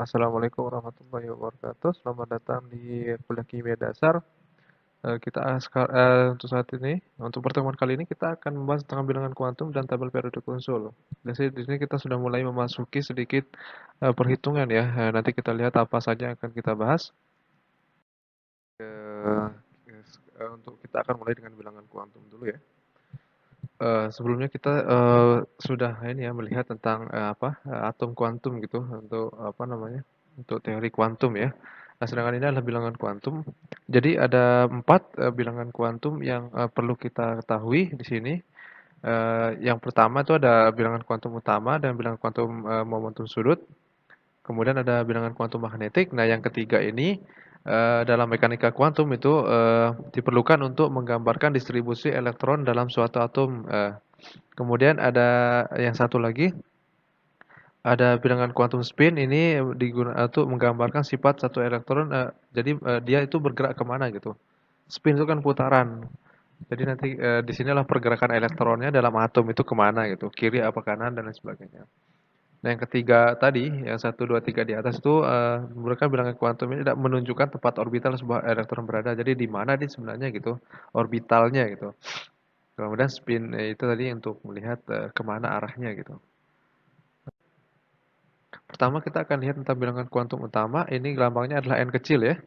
Assalamualaikum warahmatullahi wabarakatuh. Selamat datang di kuliah kimia dasar. Untuk saat ini, untuk pertemuan kali ini kita akan membahas tentang bilangan kuantum dan tabel periodik unsur. Di sini kita sudah mulai memasuki sedikit perhitungan ya. Nanti kita lihat apa saja yang akan kita bahas. Untuk kita akan mulai dengan bilangan kuantum dulu ya. Sebelumnya kita sudah ini ya melihat tentang atom kuantum gitu untuk apa namanya untuk teori kuantum ya. Nah, sedangkan ini adalah bilangan kuantum. Jadi ada 4 bilangan kuantum yang perlu kita ketahui di sini. Yang pertama itu ada bilangan kuantum utama dan bilangan kuantum momentum sudut. Kemudian ada bilangan kuantum magnetik. Nah, yang ketiga ini dalam mekanika kuantum itu diperlukan untuk menggambarkan distribusi elektron dalam suatu atom. Kemudian ada yang satu lagi, ada bilangan kuantum spin ini digunakan untuk menggambarkan sifat satu elektron. Jadi dia itu bergerak kemana gitu. Spin itu kan putaran. Jadi nanti di sinilah pergerakan elektronnya dalam atom itu kemana gitu, kiri apa kanan dan lain sebagainya. Nah, yang ketiga tadi, yang satu, 2, 3 di atas itu merupakan bilangan kuantum ini tidak menunjukkan tempat orbital sebuah elektron berada. Jadi di mana dia sebenarnya gitu, orbitalnya gitu. Kemudian spin itu tadi untuk melihat kemana arahnya gitu. Pertama kita akan lihat tentang bilangan kuantum utama. Ini lambangnya adalah n kecil ya.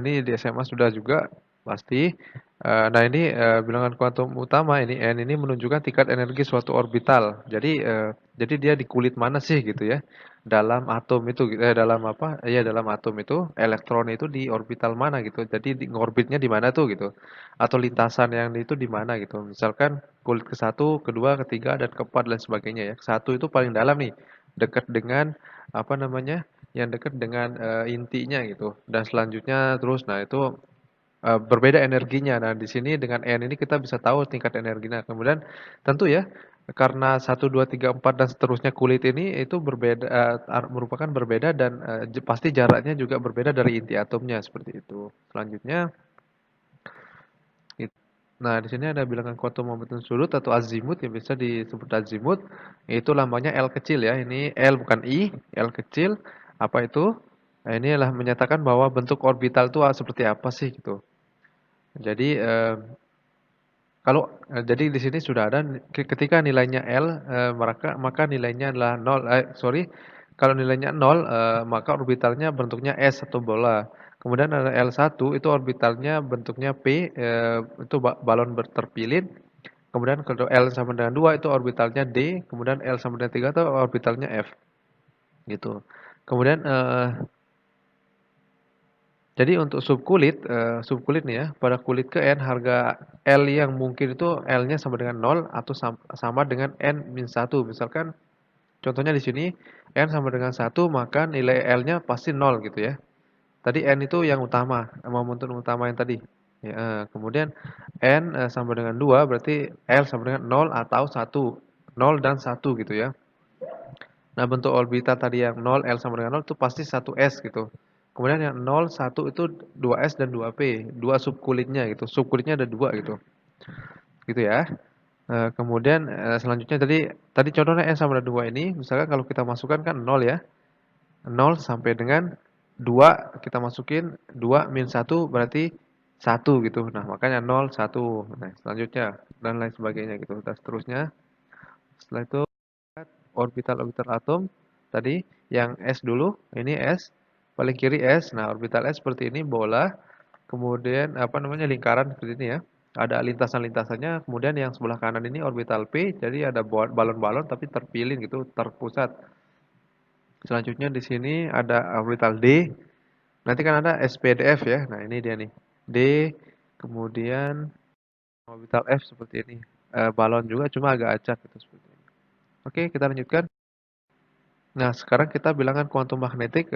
Ini di SMA sudah juga pasti. Nah ini bilangan kuantum utama ini n ini menunjukkan tingkat energi suatu orbital. Jadi dia di kulit mana sih gitu ya? Dalam atom itu, dalam apa? Ya dalam atom itu elektron itu di orbital mana gitu. Jadi di orbitnya di mana tuh gitu? Atau lintasan yang itu di mana gitu? Misalkan kulit ke satu, kedua, ketiga, dan keempat dan sebagainya ya. Satu itu paling dalam nih, dekat dengan apa namanya? Yang dekat dengan intinya gitu. Dan selanjutnya terus, nah itu berbeda energinya. Nah, di sini dengan N ini kita bisa tahu tingkat energinya. Kemudian tentu ya, karena satu 2 3 4 dan seterusnya kulit ini itu berbeda merupakan berbeda dan pasti jaraknya juga berbeda dari inti atomnya seperti itu. Selanjutnya nah, di sini ada bilangan kuantum momentum sudut atau azimut yang bisa disebut azimut. Itu lambangnya L kecil ya. Ini L bukan I, L kecil. Apa itu? Nah, ini adalah menyatakan bahwa bentuk orbital itu seperti apa sih gitu. Jadi jadi di sini sudah ada ketika nilainya L maka nilainya adalah nol. Kalau nilainya nol maka orbitalnya bentuknya S atau bola. Kemudian ada L1 itu orbitalnya bentuknya P itu balon terpilin. Kemudian kalau L sama dengan 2 itu orbitalnya D, kemudian L sama dengan 3 itu orbitalnya F gitu. Kemudian jadi untuk subkulit nih ya, pada kulit ke N harga L yang mungkin itu L-nya sama dengan nol atau sama dengan N-1. Misalkan contohnya di sini N sama dengan 1 maka nilai L-nya pasti nol gitu ya. Tadi N itu yang utama, momentum utama yang tadi. Ya, kemudian N sama dengan 2 berarti L sama dengan nol atau 1. Nol dan 1 gitu ya. Nah, bentuk orbital tadi yang 0, L sama dengan 0 itu pasti 1S gitu. Kemudian yang 0, 1 itu 2S dan 2P, dua subkulitnya gitu. Subkulitnya ada dua gitu. Gitu ya. Kemudian selanjutnya tadi contohnya S sama dengan 2 ini, misalkan kalau kita masukkan kan 0 ya. 0 sampai dengan 2 kita masukin 2 min 1 berarti 1 gitu. Nah, makanya 0, 1. Nah, selanjutnya dan lain sebagainya gitu. Dan seterusnya. Setelah itu orbital-orbital atom tadi yang S dulu, ini S, paling kiri S. Nah, orbital S seperti ini bola, kemudian apa namanya lingkaran seperti ini ya. Ada lintasan-lintasannya, kemudian yang sebelah kanan ini orbital P, jadi ada balon-balon tapi terpilih gitu, terpusat. Selanjutnya di sini ada orbital D. Nanti kan ada SPDF ya. Nah, ini dia nih. D, kemudian orbital F seperti ini. Balon juga cuma agak acak gitu seperti ini. Oke, kita lanjutkan. Nah, sekarang kita bilangan kuantum magnetik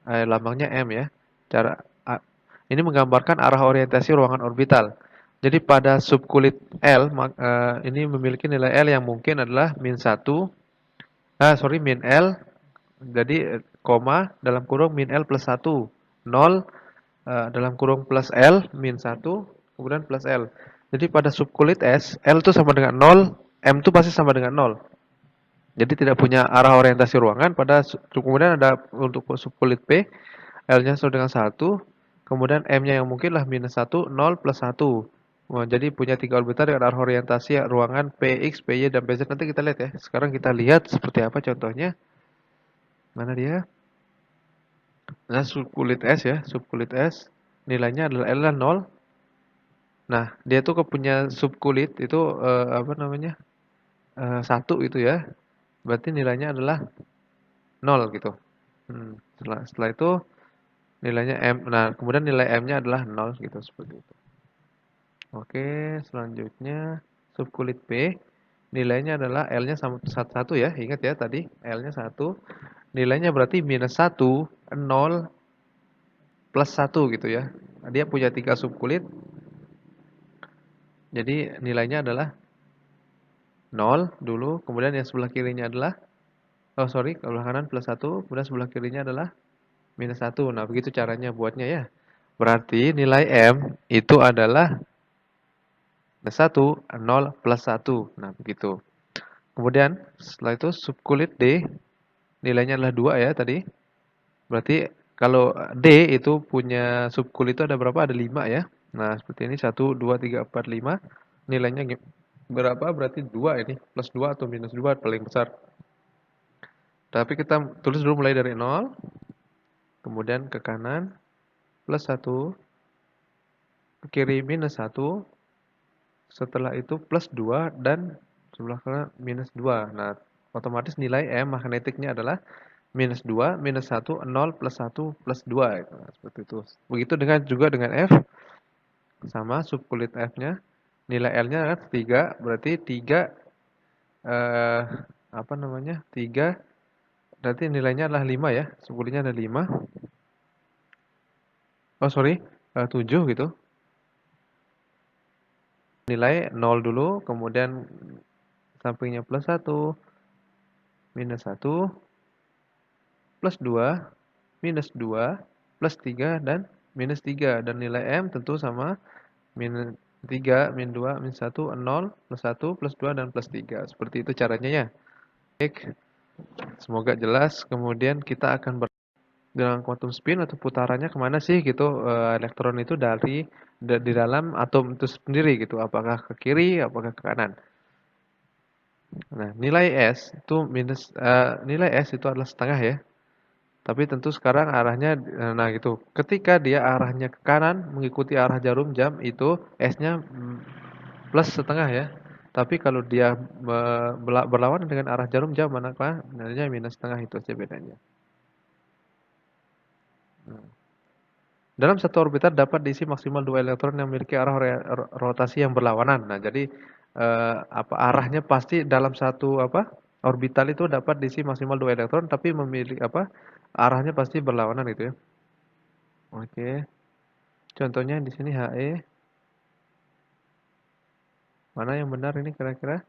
lambangnya M ya. Cara ini menggambarkan arah orientasi ruangan orbital. Jadi pada subkulit L ini memiliki nilai L yang mungkin adalah min L. Jadi koma dalam kurung min L plus 1, 0 dalam kurung plus L min 1, kemudian plus L. Jadi pada subkulit S, L itu sama dengan 0, M itu pasti sama dengan 0. Jadi tidak punya arah orientasi ruangan kemudian ada untuk subkulit P, L-nya sama dengan 1, kemudian M-nya yang mungkin lah minus 1, 0, plus 1. Wah, jadi punya 3 orbital dengan arah orientasi ruangan PX, PY, dan PZ. Nanti kita lihat ya. Sekarang kita lihat seperti apa contohnya. Mana dia? Nah, subkulit S ya. Subkulit S nilainya adalah L adalah 0. Nah, dia tuh punya subkulit itu apa namanya? 1 itu ya. Berarti nilainya adalah 0 gitu. Setelah itu nilainya M. Nah, kemudian nilai M-nya adalah 0 gitu seperti itu. Oke, selanjutnya subkulit P nilainya adalah L-nya sama 1 ya. Ingat ya tadi L-nya 1. Nilainya berarti minus 1, 0, plus 1 gitu ya. Dia punya 3 subkulit. Jadi nilainya adalah 0 dulu, kemudian yang sebelah kirinya adalah sebelah kanan plus 1, kemudian sebelah kirinya adalah minus 1. Nah, begitu caranya buatnya ya. Berarti nilai M itu adalah minus 1, 0, plus 1. Nah, begitu. Kemudian setelah itu subkulit D nilainya adalah 2 ya tadi. Berarti kalau D itu punya subkulit itu ada berapa? Ada 5 ya. Nah, seperti ini 1, 2, 3, 4, 5. Nilainya berapa? Berarti 2 ini. Plus 2 atau minus 2 paling besar. Tapi kita tulis dulu mulai dari 0. Kemudian ke kanan plus 1. Ke kiri minus 1. Setelah itu plus 2 dan sebelah kanan minus 2. Nah, otomatis nilai M magnetiknya adalah minus 2, minus 1, 0, plus 1, plus 2. Nah, seperti itu. Begitu juga dengan F. Sama subkulit F-nya. Nilai L-nya kan 3. Berarti 3, eh, apa namanya? 3. Berarti nilainya adalah 5 ya. Subkulitnya ada 5. Oh, sorry. 7 gitu. Nilai 0 dulu. Kemudian sampingnya plus 1. Minus 1. Plus 2. Minus 2. Plus 3. Dan minus 3. Dan nilai M tentu sama minus 3, min 2, min 1, 0, plus 1, plus 2, dan plus 3. Seperti itu caranya ya. Baik, semoga jelas. Kemudian kita akan dengan quantum spin atau putarannya kemana sih gitu elektron itu di dalam atom itu sendiri gitu. Apakah ke kiri, apakah ke kanan. Nah, nilai S itu adalah setengah ya. Tapi tentu sekarang arahnya, nah gitu. Ketika dia arahnya ke kanan mengikuti arah jarum jam itu S-nya plus setengah ya. Tapi kalau dia berlawanan dengan arah jarum jam manakah? Nilainya minus setengah itu aja bedanya. Dalam satu orbital dapat diisi maksimal 2 elektron yang memiliki arah rotasi yang berlawanan. Nah, jadi arahnya pasti dalam satu orbital itu dapat diisi maksimal 2 elektron tapi memiliki arahnya pasti berlawanan gitu ya. Oke. Contohnya di sini He. Mana yang benar ini kira-kira?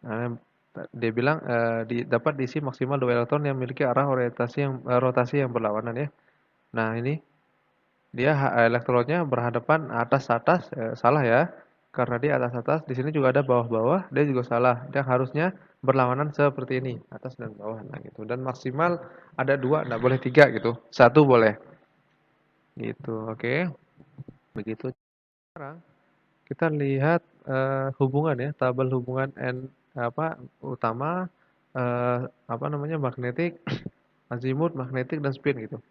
Nah, dia bilang dapat diisi maksimal 2 elektron yang memiliki arah rotasi yang berlawanan ya. Nah, ini dia elektronnya berhadapan atas-atas, salah ya. Karena dia atas-atas, di sini juga ada bawah-bawah, dia juga salah. Dia harusnya berlawanan seperti ini, atas dan bawah. Nah, gitu. Dan maksimal ada 2, enggak boleh 3 gitu. 1 boleh. Gitu, oke. Begitu. Sekarang kita lihat hubungan ya, tabel hubungan utama namanya magnetik, azimut, magnetik dan spin gitu.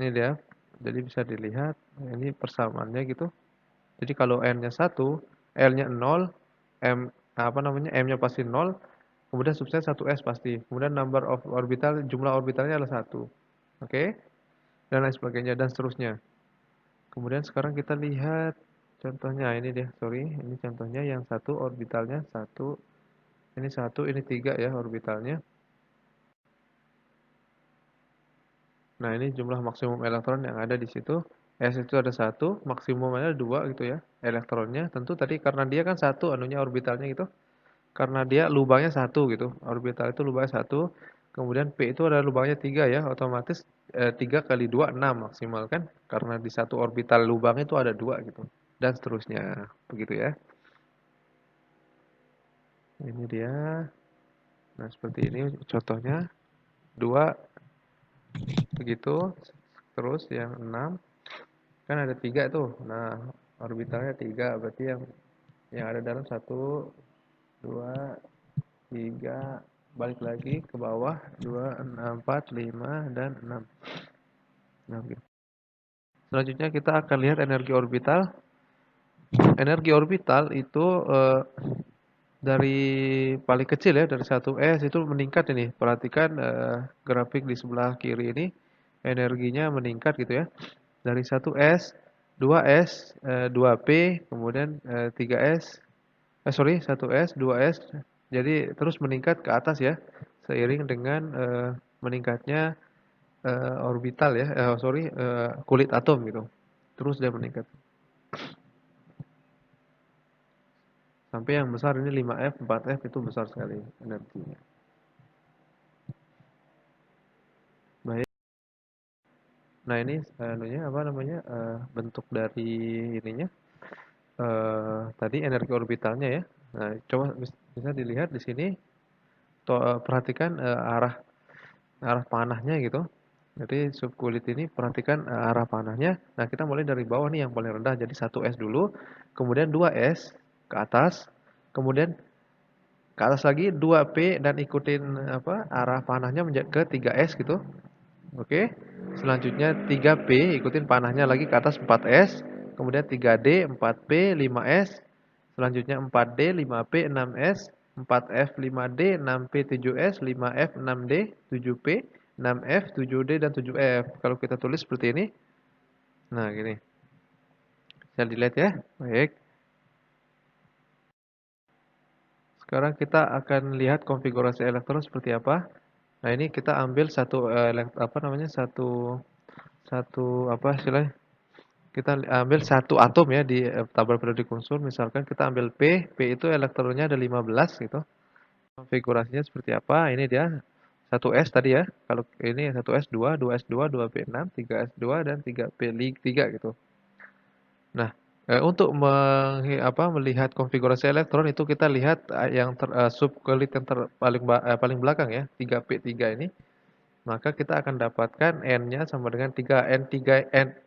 Ini dia. Jadi bisa dilihat ini persamaannya gitu. Jadi kalau n-nya 1, L-nya 0, M-nya pasti 0, kemudian subset 1s pasti. Kemudian number of orbital, jumlah orbitalnya adalah 1. Oke? Dan lain sebagainya dan seterusnya. Kemudian sekarang kita lihat contohnya ini dia, sorry, ini contohnya yang satu orbitalnya 1, ini 1, ini 3 ya orbitalnya. Nah, ini jumlah maksimum elektron yang ada di situ. S itu ada 1, maksimumnya ada 2 gitu ya, elektronnya. Tentu tadi karena dia kan 1 anunya orbitalnya gitu. Karena dia lubangnya 1 gitu. Orbital itu lubangnya 1. Kemudian P itu ada lubangnya 3 ya, otomatis 3 kali 2 6 maksimal kan. Karena di satu orbital lubang itu ada 2 gitu. Dan seterusnya. Begitu ya. Ini dia. Nah, seperti ini contohnya. 2 begitu. Terus yang 6 kan ada 3 tuh. Nah, orbitalnya 3 berarti yang ada dalam 1 2 3 balik lagi ke bawah 2 6 4 5 dan 6. Nah, gitu. Selanjutnya kita akan lihat energi orbital. Energi orbital itu dari paling kecil ya, dari 1s itu meningkat ini. Perhatikan grafik di sebelah kiri ini, energinya meningkat gitu ya. Dari 1s, 2s, 2p, kemudian 3s, sorry 1s, 2s, jadi terus meningkat ke atas ya, seiring dengan meningkatnya orbital ya, sorry kulit atom gitu. Terus dia meningkat. Sampai yang besar ini 5F, 4F itu besar sekali energinya. Baik. Nah, ini apa namanya? Bentuk dari ininya tadi energi orbitalnya ya. Nah, coba bisa dilihat di sini perhatikan arah panahnya gitu. Jadi subkulit ini perhatikan arah panahnya. Nah, kita mulai dari bawah nih yang paling rendah. Jadi 1S dulu, kemudian 2S ke atas, kemudian ke atas lagi 2P dan ikutin apa arah panahnya ke 3S gitu. Oke. Selanjutnya 3P ikutin panahnya lagi ke atas 4S, kemudian 3D, 4P, 5S, selanjutnya 4D, 5P, 6S, 4F, 5D, 6P, 7S, 5F, 6D, 7P, 6F, 7D dan 7F. Kalau kita tulis seperti ini. Nah, gini. Bisa dilihat ya. Baik. Sekarang kita akan lihat konfigurasi elektron seperti apa. Nah, ini kita ambil satu apa namanya? Satu satu apa istilahnya? Kita ambil satu atom ya di tabel periodik unsur. Misalkan kita ambil P, P itu elektronnya ada 15 gitu. Konfigurasinya seperti apa? Ini dia satu s tadi ya. Kalau ini satu s dua s dua p enam tiga s dua dan tiga p tiga gitu. Nah, untuk melihat konfigurasi elektron itu kita lihat yang subkulit yang paling belakang ya, 3p3 ini. Maka kita akan dapatkan N-nya sama dengan 3.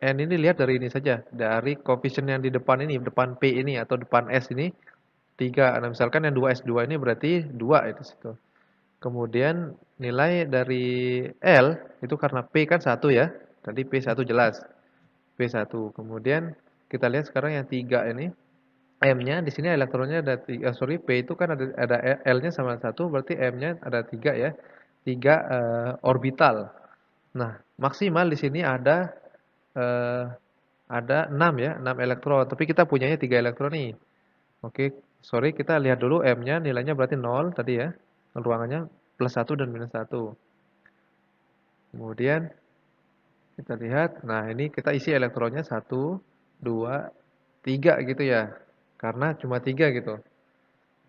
N ini lihat dari ini saja. Dari koefisien yang di depan ini, depan P ini atau depan S ini 3. Nah, misalkan yang 2S2 ini berarti 2 itu situ. Kemudian nilai dari L itu karena P kan 1 ya. Tadi P1 jelas. P1. Kemudian kita lihat sekarang yang 3 ini. M-nya di sini elektronnya ada 3, sorry P itu kan ada L-nya sama 1 berarti M-nya ada 3 ya. 3 orbital. Nah, maksimal di sini eh, ada 6 ya, 6 elektron. Tapi kita punyanya 3 elektron nih. Oke, sorry kita lihat dulu M-nya nilainya berarti 0 tadi ya. Ruangannya plus 1 dan minus 1. Kemudian kita lihat, nah ini kita isi elektronnya 1, 2, 3 gitu ya. Karena cuma 3 gitu.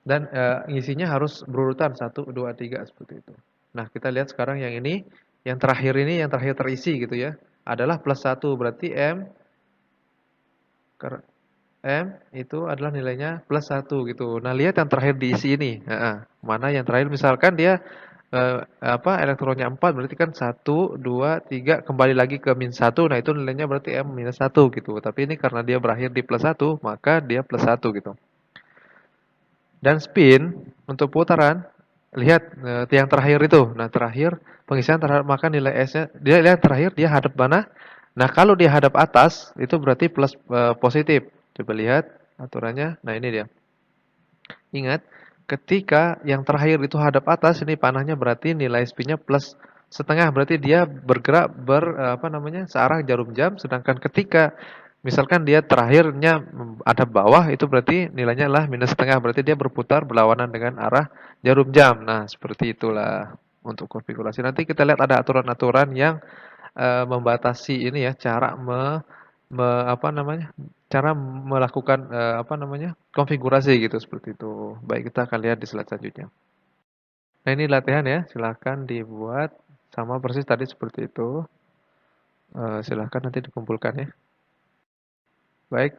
Dan ngisinya harus berurutan 1, 2, 3 seperti itu. Nah, kita lihat sekarang yang ini, yang terakhir ini, yang terakhir terisi gitu ya. Adalah plus 1, berarti M itu adalah nilainya plus 1 gitu. Nah, lihat yang terakhir diisi ini. Mana yang terakhir misalkan dia elektronnya 4 berarti kan 1, 2, 3 kembali lagi ke min 1. Nah, itu nilainya berarti M minus 1 gitu. Tapi ini karena dia berakhir di plus 1, maka dia plus 1 gitu. Dan spin untuk putaran, lihat yang terakhir itu. Nah, terakhir pengisian terhadap maka nilai S-nya dia lihat terakhir dia hadap mana? Nah, kalau dia hadap atas itu berarti plus positif. Coba lihat aturannya. Nah, ini dia. Ingat, ketika yang terakhir itu hadap atas ini panahnya berarti nilai spinnya plus setengah berarti dia bergerak apa namanya? Searah jarum jam sedangkan ketika misalkan dia terakhirnya ada bawah itu berarti nilainya adalah minus setengah berarti dia berputar berlawanan dengan arah jarum jam. Nah, seperti itulah untuk konfigurasi. Nanti kita lihat ada aturan-aturan yang membatasi ini ya cara apa namanya? Cara melakukan apa namanya? Konfigurasi gitu seperti itu. Baik, kita akan lihat di slide selanjutnya. Nah, ini latihan ya, silahkan dibuat sama persis tadi seperti itu. Silahkan nanti dikumpulkan ya. Baik.